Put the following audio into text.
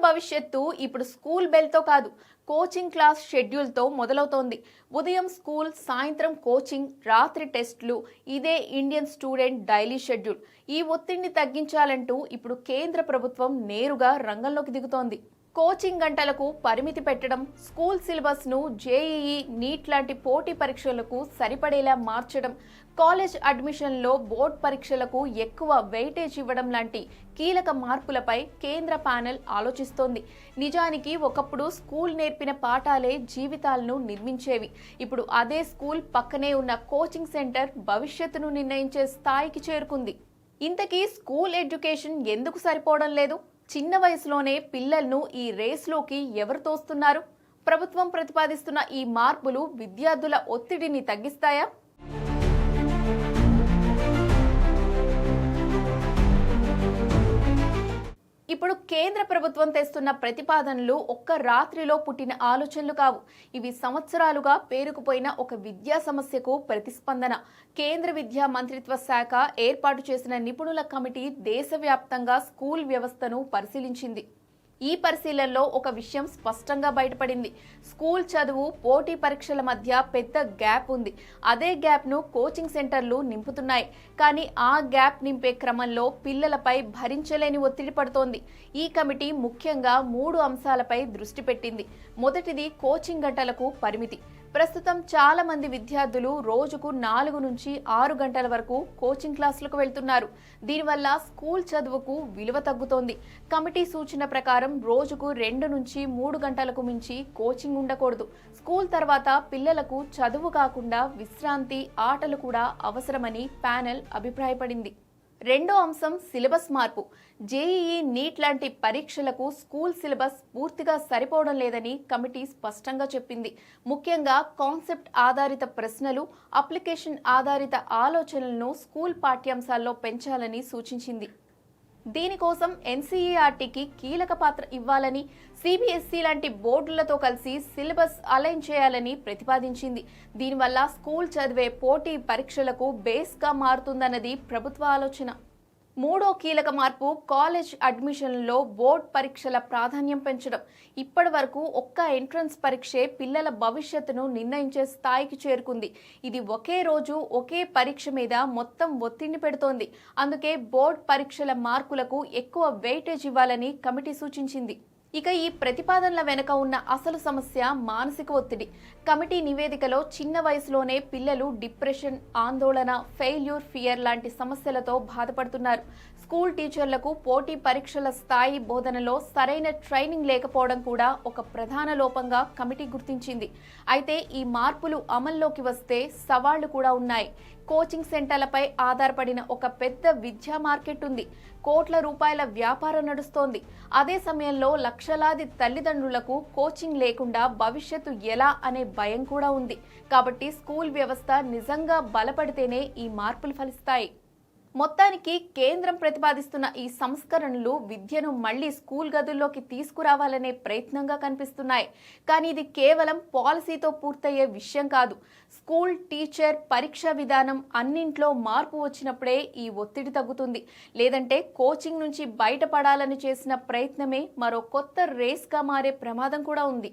భవిష్యత్తు ఇప్పుడు స్కూల్ బెల్తో కాదు, కోచింగ్ క్లాస్ షెడ్యూల్తో మొదలవుతోంది. ఉదయం స్కూల్, సాయంత్రం కోచింగ్, రాత్రి టెస్టులు. ఇదే ఇండియన్ స్టూడెంట్ డైలీ షెడ్యూల్. ఈ ఒత్తిడిని తగ్గించాలంటూ ఇప్పుడు కేంద్ర ప్రభుత్వం నేరుగా రంగంలోకి దిగుతోంది. కోచింగ్ గంటలకు పరిమితి పెట్టడం, స్కూల్ సిలబస్ను జేఈఈ, నీట్ లాంటి పోటీ పరీక్షలకు సరిపడేలా మార్చడం, కాలేజ్ అడ్మిషన్లో బోర్డ్ పరీక్షలకు ఎక్కువ వెయిటేజ్ ఇవ్వడం లాంటి కీలక మార్పులపై కేంద్ర ప్యానెల్ ఆలోచిస్తోంది. నిజానికి ఒకప్పుడు స్కూల్ నేర్పిన పాఠాలే జీవితాలను నిర్మించేవి. ఇప్పుడు అదే స్కూల్ పక్కనే ఉన్న కోచింగ్ సెంటర్ భవిష్యత్తును నిర్ణయించే స్థాయికి చేరుకుంది. ఇంతకీ స్కూల్ ఎడ్యుకేషన్ ఎందుకు సరిపోవడం లేదు? చిన్న వయసులోనే పిల్లలను ఈ రేస్లోకి ఎవరు తోస్తున్నారు? ప్రభుత్వం ప్రతిపాదిస్తున్న ఈ మార్పులు విద్యార్థుల ఒత్తిడిని తగ్గిస్తాయా? ఇప్పుడు కేంద్ర ప్రభుత్వం తెస్తున్న ప్రతిపాదనలు ఒక్క రాత్రిలో పుట్టిన ఆలోచనలు కావు. ఇవి సంవత్సరాలుగా పేరుకుపోయిన ఒక విద్యా సమస్యకు ప్రతిస్పందన. కేంద్ర విద్యా మంత్రిత్వ శాఖ ఏర్పాటు చేసిన నిపుణుల కమిటీ దేశవ్యాప్తంగా స్కూల్ వ్యవస్థను పరిశీలించింది. ఈ పరిశీలనలో ఒక విషయం స్పష్టంగా బయటపడింది. స్కూల్ చదువు, పోటీ పరీక్షల మధ్య పెద్ద గ్యాప్ ఉంది. అదే గ్యాప్ను కోచింగ్ సెంటర్లు నింపుతున్నాయి. కానీ ఆ గ్యాప్ నింపే క్రమంలో పిల్లలపై భరించలేని ఒత్తిడి పడుతోంది. ఈ కమిటీ ముఖ్యంగా 3 అంశాలపై దృష్టి పెట్టింది. మొదటిది కోచింగ్ గంటలకు పరిమితి. ప్రస్తుతం చాలా మంది విద్యార్థులు రోజుకు 4 నుంచి 6 గంటల వరకు కోచింగ్ క్లాసులకు వెళ్తున్నారు. దీనివల్ల స్కూల్ చదువుకు విలువ తగ్గుతోంది. కమిటీ సూచన ప్రకారం రోజుకు 2 నుంచి 3 గంటలకు మించి కోచింగ్ ఉండకూడదు. స్కూల్ తర్వాత పిల్లలకు చదువు కాకుండా విశ్రాంతి, ఆటలు కూడా అవసరమని ప్యానెల్ అభిప్రాయపడింది. రెండో అంశం సిలబస్ మార్పు. జేఈఈ, నీట్ లాంటి పరీక్షలకు స్కూల్ సిలబస్ పూర్తిగా సరిపోవడం లేదని కమిటీ స్పష్టంగా చెప్పింది. ముఖ్యంగా కాన్సెప్ట్ ఆధారిత ప్రశ్నలు, అప్లికేషన్ ఆధారిత ఆలోచనలను స్కూల్ పాఠ్యాంశాల్లో పెంచాలని సూచించింది. దీనికోసం ఎన్సీఈఆర్టీకి కీలక పాత్ర ఇవ్వాలని, సిబిఎస్ఈ లాంటి బోర్డులతో కలిసి సిలబస్ అలైన్ చేయాలని ప్రతిపాదించింది. దీనివల్ల స్కూల్ చదివే పోటీ పరీక్షలకు బేస్గా మారుతుందన్నది ప్రభుత్వ ఆలోచన. మూడో కీలక మార్పు కాలేజ్ అడ్మిషన్లలో బోర్డ్ పరీక్షల ప్రాధాన్యం పెంచడం. ఇప్పటి వరకు ఒక్క ఎంట్రన్స్ పరీక్షే పిల్లల భవిష్యత్తును నిర్ణయించే స్థాయికి చేరుకుంది. ఇది ఒకే రోజు ఒకే పరీక్ష మీద మొత్తం ఒత్తిడిని పెడుతోంది. అందుకే బోర్డ్ పరీక్షల మార్కులకు ఎక్కువ వెయిటేజ్ ఇవ్వాలని కమిటీ సూచించింది. ఇక ఈ ప్రతిపాదనల వెనుక ఉన్న అసలు సమస్య మానసిక ఒత్తిడి. కమిటీ నివేదికలో చిన్న వయసులోనే పిల్లలు డిప్రెషన్, ఆందోళన, ఫెయిల్యూర్ ఫియర్ లాంటి సమస్యలతో బాధపడుతున్నారు. స్కూల్ టీచర్లకు పోటీ పరీక్షల స్థాయి బోధనలో సరైన ట్రైనింగ్ లేకపోవడం కూడా ఒక ప్రధాన లోపంగా కమిటీ గుర్తించింది. అయితే ఈ మార్పులు అమల్లోకి వస్తే సవాళ్లు కూడా ఉన్నాయి. కోచింగ్ సెంటర్లపై ఆధారపడిన ఒక పెద్ద విద్యా మార్కెట్ ఉంది. కోట్ల రూపాయల వ్యాపారం నడుస్తోంది. అదే సమయంలో లక్షలాది తల్లిదండ్రులకు కోచింగ్ లేకుండా భవిష్యత్తు ఎలా అనే భయం కూడా ఉంది. కాబట్టి స్కూల్ వ్యవస్థ నిజంగా బలపడితేనే ఈ మార్పులు ఫలిస్తాయి. మొత్తానికి కేంద్రం ప్రతిపాదిస్తున్న ఈ సంస్కరణలు విద్యను మళ్లీ స్కూల్ గదుల్లోకి తీసుకురావాలనే ప్రయత్నంగా కనిపిస్తున్నాయి. కానీ ఇది కేవలం పాలసీతో పూర్తయ్యే విషయం కాదు. స్కూల్, టీచర్, పరీక్షా విధానం అన్నింట్లో మార్పు వచ్చినప్పుడే ఈ ఒత్తిడి తగ్గుతుంది. లేదంటే కోచింగ్ నుంచి బయటపడాలని చేసిన ప్రయత్నమే మరో కొత్త రేస్గా మారే ప్రమాదం కూడా ఉంది.